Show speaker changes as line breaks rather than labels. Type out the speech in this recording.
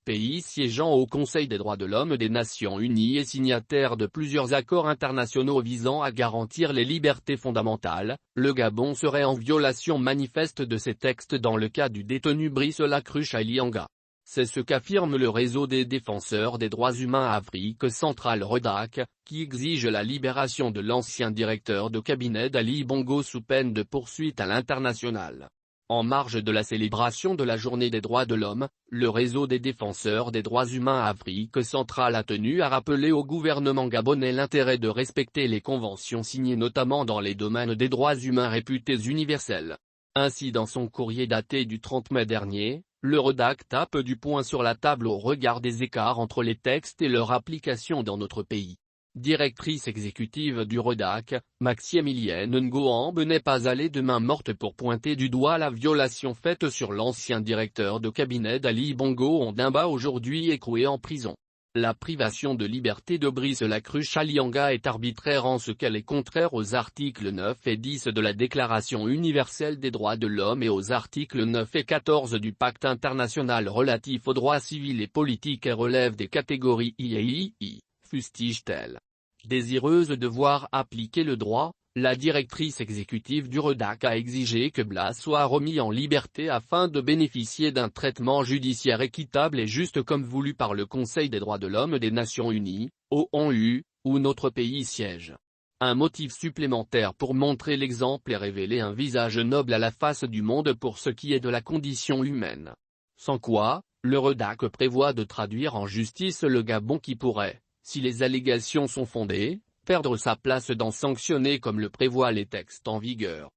pays siégeant au Conseil des droits de l'homme des Nations Unies et signataire de plusieurs accords internationaux visant à garantir les libertés fondamentales, le Gabon serait en violation manifeste de ces textes dans le cas du détenu Brice Lacruche Alianga. C'est ce qu'affirme le réseau des défenseurs des droits humains Afrique centrale REDAC, qui exige la libération de l'ancien directeur de cabinet d'Ali Bongo sous peine de poursuite à l'international. En marge de la célébration de la Journée des droits de l'homme, le réseau des défenseurs des droits humains Afrique centrale a tenu à rappeler au gouvernement gabonais l'intérêt de respecter les conventions signées notamment dans les domaines des droits humains réputés universels. Ainsi dans son courrier daté du 30 mai dernier, le REDAC tape du poing sur la table au regard des écarts entre les textes et leur application dans notre pays. Directrice exécutive du REDAC, Maximilienne Ngoambe n'est pas allée de main morte pour pointer du doigt la violation faite sur l'ancien directeur de cabinet d'Ali Bongo Ondimba aujourd'hui écroué en prison. La privation de liberté de Brice Lacruche Alianga est arbitraire en ce qu'elle est contraire aux articles 9 et 10 de la Déclaration universelle des droits de l'homme et aux articles 9 et 14 du Pacte international relatif aux droits civils et politiques et relève des catégories I et II, fustige-t-elle. Désireuse de voir appliquer le droit, la directrice exécutive du REDAC a exigé que Blas soit remis en liberté afin de bénéficier d'un traitement judiciaire équitable et juste comme voulu par le Conseil des droits de l'homme des Nations Unies, ONU, où notre pays siège. Un motif supplémentaire pour montrer l'exemple et révéler un visage noble à la face du monde pour ce qui est de la condition humaine. Sans quoi, le REDAC prévoit de traduire en justice le Gabon qui pourrait, si les allégations sont fondées, perdre sa place dans sanctionner comme le prévoient les textes en vigueur.